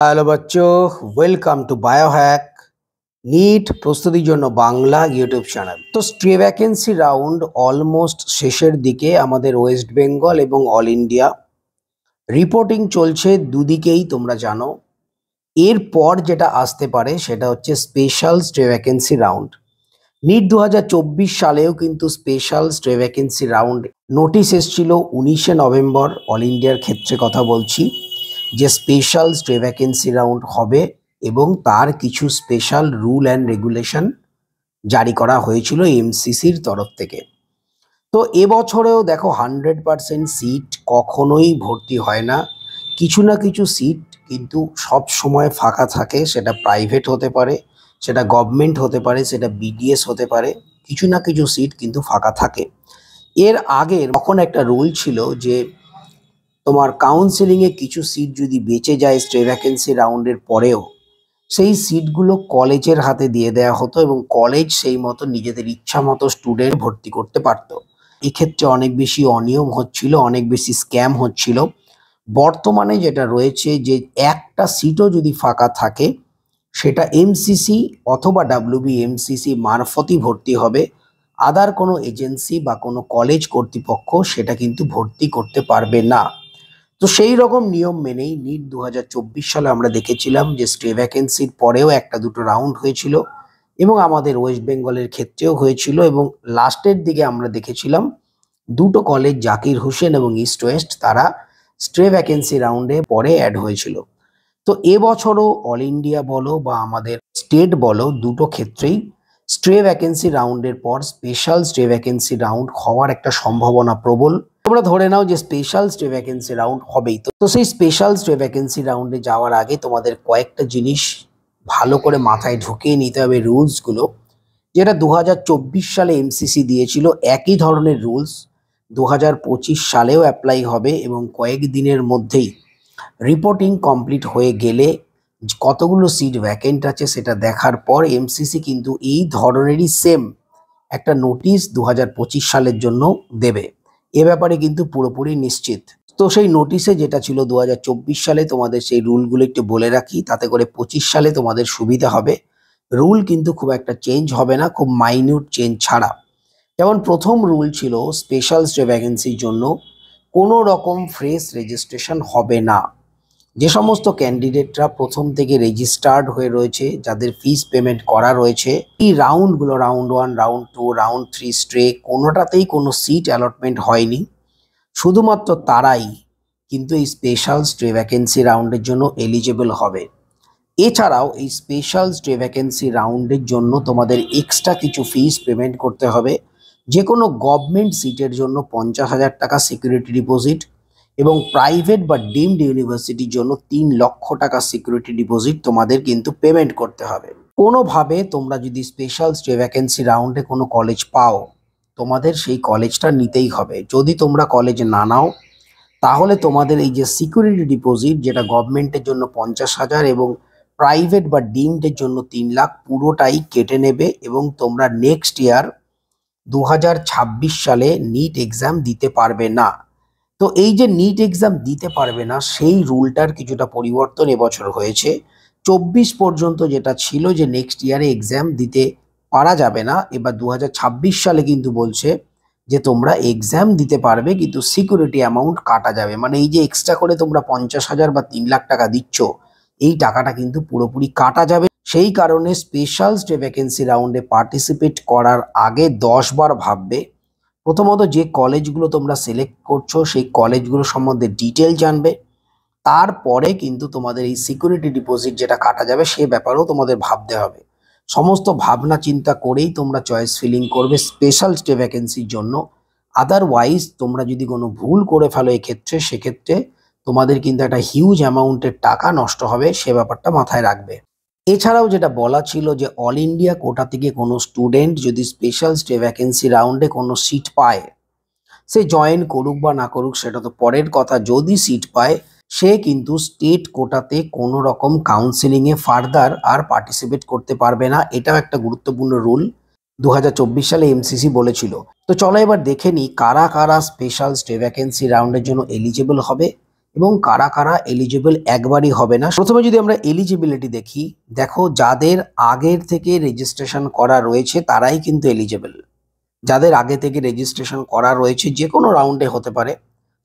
Hello বাচ্চো, welcome to Biohack NEET প্রস্তুতির জন্য বাংলা ইউটিউব চ্যানেল। তো স্ট্রে ভ্যাকেন্সি রাউন্ড অলমোস্ট শেষের দিকে আমাদের ওয়েস্ট বেঙ্গল এবং অল ইন্ডিয়া রিপোর্টিং চলছে দুদিকেই, তোমরা জানো। এরপর যেটা আসতে পারে সেটা হচ্ছে স্পেশাল স্ট্রে ভ্যাকেন্সি রাউন্ড। নিট 2024 সালেও কিন্তু স্পেশাল স্ট্রে ভ্যাকেন্সি রাউন্ড নোটিশ এসেছিল 19শে নভেম্বর। অল ইন্ডিয়ার ক্ষেত্রে কথা বলছি, যে স্পেশাল স্ট্রে ভ্যাকেন্সি রাউন্ড হবে এবং তার কিছু স্পেশাল রুল অ্যান্ড রেগুলেশন জারি করা হয়েছিল এমসিসির তরফ থেকে। তো এবছরেও দেখো 100% সিট কখনোই ভর্তি হয় না। কিছু না কিছু সিট কিন্তু সব সময় ফাঁকা থাকে, সেটা প্রাইভেট হতে পারে, সেটা গভর্নমেন্ট হতে পারে, সেটা বিডিএস হতে পারে। কিছু না কিছু সিট কিন্তু ফাঁকা থাকে। এর আগে তখন একটা রুল ছিল যে তোমার কাউন্সেলিংয়ে কিছু সিট যদি বেঁচে যায় স্ট্রে ভ্যাকেন্সি রাউন্ডের পরেও, সেই সিটগুলো কলেজের হাতে দিয়ে দেওয়া হতো এবং কলেজ সেই মতো নিজেদের ইচ্ছা মতো স্টুডেন্ট ভর্তি করতে পারতো। এক্ষেত্রে অনেক বেশি অনিয়ম হচ্ছিল, অনেক বেশি স্ক্যাম হচ্ছিল। বর্তমানে যেটা রয়েছে যে একটা সিটও যদি ফাঁকা থাকে সেটা এমসিসি অথবা ডাব্লিউবিএমসিসি মারফতই ভর্তি হবে। আদার কোনো এজেন্সি বা কোনো কলেজ কর্তৃপক্ষ সেটা কিন্তু ভর্তি করতে পারবে না। তো সেই রকম নিয়ম মেনেই নিট 2024 সালে আমরা দেখেছিলাম যে স্ট্রে ভ্যাকেন্সির পরেও একটা দুটো রাউন্ড হয়েছিল এবং আমাদের ওয়েস্ট বেঙ্গলের ক্ষেত্রেও হয়েছিল, এবং লাস্টের দিকে আমরা দেখেছিলাম দুটো কলেজ জাকির হোসেন এবং ইস্ট ওয়েস্ট তারা স্ট্রে ভ্যাকেন্সি রাউন্ডে পরে অ্যাড হয়েছিল। তো এবছরও অল ইন্ডিয়া বলো বা আমাদের স্টেট বলো, দুটো ক্ষেত্রেই স্ট্রে ভ্যাকেন্সি রাউন্ডের পর স্পেশাল স্ট্রে ভ্যাকেন্সি রাউন্ড হওয়ার একটা সম্ভাবনা প্রবল। তোমরা ধরে নাও যে স্পেশাল স্ট্রে ভ্যাকেন্সি রাউন্ড হবেই। তো সেই স্পেশাল স্ট্রে ভ্যাকেন্সি রাউন্ডে যাওয়ার আগে তোমাদের কয়েকটা জিনিস ভালো করে মাথায় ঢুকিয়ে নিতে হবে, রুলসগুলো যেটা 2024 সালে এমসিসি দিয়েছিল। একই ধরনের রুলস 2025 সালেও অ্যাপ্লাই হবে এবং কয়েক দিনের মধ্যেই রিপোর্টিং কমপ্লিট হয়ে গেলে কতগুলো সিট ভ্যাকেন্ট আছে সেটা দেখার পর এমসিসি কিন্তু এই ধরনেরই সেম একটা নোটিশ 2025 সালের জন্য দেবে। এ ব্যাপারে কিন্তু পুরোপুরি নিশ্চিত। তো সেই নোটিশে যেটা ছিল 2024 সালে, তোমাদের সেই রুলগুলো একটু বলে রাখি, তাতে করে 25 সালে তোমাদের সুবিধা হবে। রুল কিন্তু খুব একটা চেঞ্জ হবে না, খুব মাইনিউট চেঞ্জ ছাড়া। যেমন প্রথম রুল ছিল স্পেশাল স্ট্রে ভ্যাকেন্সির জন্য কোনো রকম ফ্রেশ রেজিস্ট্রেশন হবে না। যে সমস্ত ক্যান্ডিডেটরা প্রথম থেকে রেজিস্টার্ড হয়ে রয়েছে, যাদের ফিস পেমেন্ট করা রয়েছে, এই রাউন্ডগুলো রাউন্ড 1, রাউন্ড 2, রাউন্ড 3 স্ট্রে কোনোটাতেই কোনো সিট অ্যালটমেন্ট হয়নি, শুধুমাত্র তারাই কিন্তু এই স্পেশাল স্ট্রে ভ্যাকেন্সি রাউন্ডের জন্য এলিজেবল হবে। এছাড়াও এই স্পেশাল স্ট্রে ভ্যাকেন্সি রাউন্ডের জন্য তোমাদের এক্সট্রা কিছু ফিস পেমেন্ট করতে হবে। যে কোনো গভর্নমেন্ট সিটের জন্য 50,000 টাকা সিকিউরিটি ডিপোজিট এবং প্রাইভেট বা ডিমড ইউনিভার্সিটির জন্য 3 লক্ষ টাকা সিকিউরিটি ডিপোজিট তোমাদের কিন্তু পেমেন্ট করতে হবে। কোনোভাবে তোমরা যদি স্পেশাল স্ট্রে ভ্যাকেন্সি রাউন্ডে কোনো কলেজ পাও, তোমাদের সেই কলেজটা নিতেই হবে। যদি তোমরা কলেজ না নাও তাহলে তোমাদের এই যে সিকিউরিটি ডিপোজিট, যেটা গভর্নমেন্টের জন্য 50,000 এবং প্রাইভেট বা ডিমডের জন্য 3 লাখ, পুরোটাই কেটে নেবে এবং তোমরা নেক্সট ইয়ার 2026 সালে নিট এক্সাম দিতে পারবে না। তো এই যে নিট এক্সাম দিতে পারবে না, সেই রুলটার কিছুটা পরিবর্তন এবছর হয়েছে। 24 পর্যন্ত যেটা ছিল যে নেক্সট ইয়ারে এক্সাম দিতে পারা যাবে না, এবার 2026 সালে কিন্তু বলছে যে তোমরা এক্সাম দিতে পারবে কিন্তু সিকিউরিটি অ্যামাউন্ট কাটা যাবে। মানে এই যে এক্সট্রা করে তোমরা 50,000 বা 3 লাখ টাকা দিচ্ছ, এই টাকাটা কিন্তু পুরোপুরি কাটা যাবে। সেই কারণে স্পেশাল স্টে ভ্যাকেন্সি রাউন্ডে পার্টিসিপেট করার আগে 10 বার ভাববে। প্রথমত যে কলেজগুলো তোমরা সিলেক্ট করছো সেই কলেজগুলো সম্বন্ধে ডিটেল জানবে, তারপরে কিন্তু তোমাদের এই সিকিউরিটি ডিপোজিট যেটা কাটা যাবে সে ব্যাপারেও তোমাদের ভাবতে হবে। সমস্ত ভাবনা চিন্তা করেই তোমরা চয়েস ফিলিং করবে স্পেশাল স্টে ভ্যাকেন্সির জন্য। আদারওয়াইজ তোমরা যদি কোনো ভুল করে ফেলো এক্ষেত্রে, সেক্ষেত্রে তোমাদের কিন্তু একটা হিউজ অ্যামাউন্টের টাকা নষ্ট হবে, সে ব্যাপারটা মাথায় রাখবে। এছাড়াও যেটা বলা ছিল যে অল ইন্ডিয়া কোটা থেকে কোনো স্টুডেন্ট যদি স্পেশাল স্টে ভ্যাকেন্সি রাউন্ডে কোনো সিট পায়, সে জয়েন করুক বা না করুক সেটা তো পরের কথা, যদি সিট পায় সে কিন্তু স্টেট কোটাতে কোনো রকম কাউন্সেলিংয়ে ফার্দার আর পার্টিসিপেট করতে পারবে না। এটাও একটা গুরুত্বপূর্ণ রুল 2024 সালে এমসিসি বলেছিল। তো চলো এবার দেখে নিই কারা কারা স্পেশাল স্টে ভ্যাকেন্সি রাউন্ডের জন্য এলিজেবল হবে এবং কারা কারা এলিজিবল একবারই হবে না। প্রথমে যদি আমরা এলিজিবিলিটি দেখি, দেখো যাদের আগের থেকে রেজিস্ট্রেশন করা রয়েছে তারাই কিন্তু এলিজিবল। যাদের আগে থেকে রেজিস্ট্রেশন করা রয়েছে যে কোনো রাউন্ডে হতে পারে,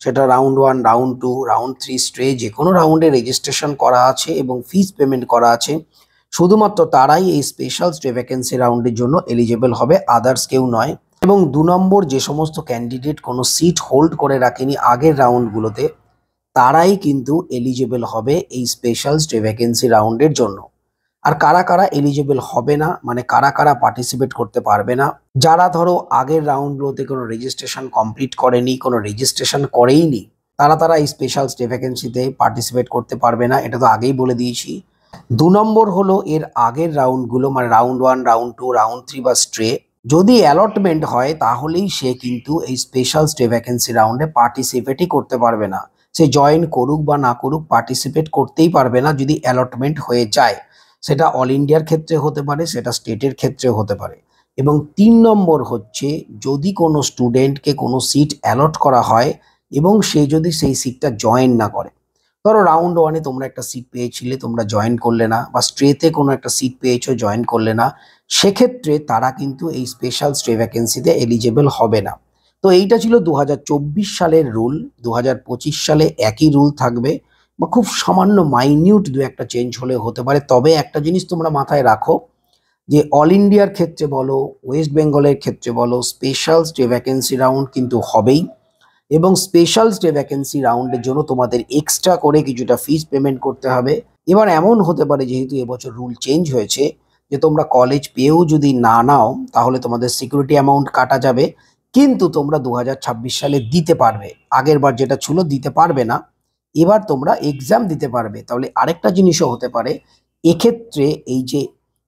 সেটা রাউন্ড 1, রাউন্ড 2, রাউন্ড 3 স্ট্রে, যে কোনো রাউন্ডে রেজিস্ট্রেশন করা আছে এবং ফিস পেমেন্ট করা আছে, শুধুমাত্র তারাই এই স্পেশাল স্ট্রে ভ্যাকেন্সি রাউন্ডের জন্য এলিজিবল হবে, আদার্স কেউ নয়। এবং 2 নম্বর, যে সমস্ত ক্যান্ডিডেট কোনো সিট হোল্ড করে রাখেনি আগের রাউন্ডগুলোতে, তারাই কিন্তু এলিজিবল হবে এই স্পেশাল স্টে ভ্যাকেন্সি রাউন্ডের জন্য। আর কারা কারা এলিজিবল হবে না, মানে কারা কারা পার্টিসিপেট করতে পারবে না, যারা ধরো আগের রাউন্ডগুলোতে কোনো রেজিস্ট্রেশন কমপ্লিট করেনি, কোনো রেজিস্ট্রেশন করেইনি, তারা এই স্পেশাল স্টে ভ্যাকেন্সিতে পার্টিসিপেট করতে পারবে না, এটা তো আগেই বলে দিয়েছি। 2 নম্বর হলো এর আগের রাউন্ডগুলো, মানে রাউন্ড 1, রাউন্ড 2, রাউন্ড 3 বা স্ট্রে, যদি অ্যালটমেন্ট হয় তাহলেই সে কিন্তু এই স্পেশাল স্টে ভ্যাকেন্সি রাউন্ডে পার্টিসিপেটই করতে পারবে না। সে জয়েন করুক বা না করুক, পার্টিসিপেট করতেই পারবে না যদি অ্যালটমেন্ট হয়ে যায়। সেটা অল ইন্ডিয়ার ক্ষেত্রে হতে পারে, সেটা স্টেটের ক্ষেত্রে হতে পারে। এবং 3 নম্বর হচ্ছে, যদি কোনো স্টুডেন্টকে কোনো সিট অ্যালট করা হয় এবং সে যদি সেই সিটটা জয়েন না করে, ধরো রাউন্ড 1-এ তোমরা একটা সিট পেয়েছিলে, তোমরা জয়েন করলে না, বা স্ট্রেতে কোনো একটা সিট পেয়েছো, জয়েন করলে না, সেক্ষেত্রে তারা কিন্তু এই স্পেশাল স্টে ভ্যাকেন্সিতে এলিজিবল হবে না। তো এইটা ছিল 2024 সালের রুল। 2025 সালে একই রুল থাকবে, বা খুব সামান্য মাইনিউট 2-একটা চেঞ্জ হলে হতে পারে। তবে একটা জিনিস তোমরা মাথায় রাখো, যে অল ইন্ডিয়ার ক্ষেত্রে বলো, ওয়েস্ট বেঙ্গলের ক্ষেত্রে বলো, স্পেশাল স্টে ভ্যাকেন্সি রাউন্ড কিন্তু হবেই। এবং স্পেশাল স্টে ভ্যাকেন্সি রাউন্ডের জন্য তোমাদের এক্সট্রা করে কিছুটা ফিস পেমেন্ট করতে হবে। এবার এমন হতে পারে, যেহেতু এবছর রুল চেঞ্জ হয়েছে, যে তোমরা কলেজ পেয়েও যদি না নাও, তাহলে তোমাদের সিকিউরিটি অ্যামাউন্ট কাটা যাবে, কিন্তু তোমরা 2026 সালে দিতে পারবে। আগের বার যেটা ছিল দিতে পারবে না, এবার তোমরা এক্সাম দিতে পারবে। তাহলে আরেকটা জিনিসও হতে পারে, এক্ষেত্রে এই যে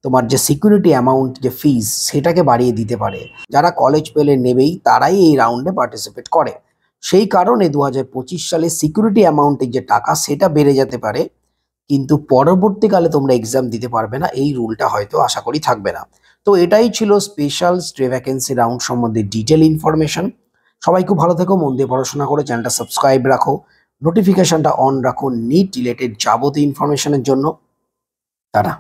তোমার যে সিকিউরিটি অ্যামাউন্ট, যে ফিস, সেটাকে বাড়িয়ে দিতে পারে। যারা কলেজ পেলে নেবেই, তারাই এই রাউন্ডে পার্টিসিপেট করে। সেই কারণে 2025 সালে সিকিউরিটি অ্যামাউন্টের যে টাকা, সেটা বেড়ে যেতে পারে, কিন্তু পরবর্তীকালে তোমরা এক্সাম দিতে পারবে না, এই রুলটা হয়তো আশা করি থাকবে না। তো এটাই ছিল স্পেশাল স্টে ভ্যাকেন্সি রাউন্ড সম্বন্ধে ডিটেল ইনফরমেশন। সবাই খুব ভালো থেকো, মন দিয়ে পড়াশোনা করে চ্যানেলটা সাবস্ক্রাইব রাখো, নোটিফিকেশনটা অন রাখো নিট রিলেটেড যাবতীয় ইনফরমেশনের জন্য। টাটা।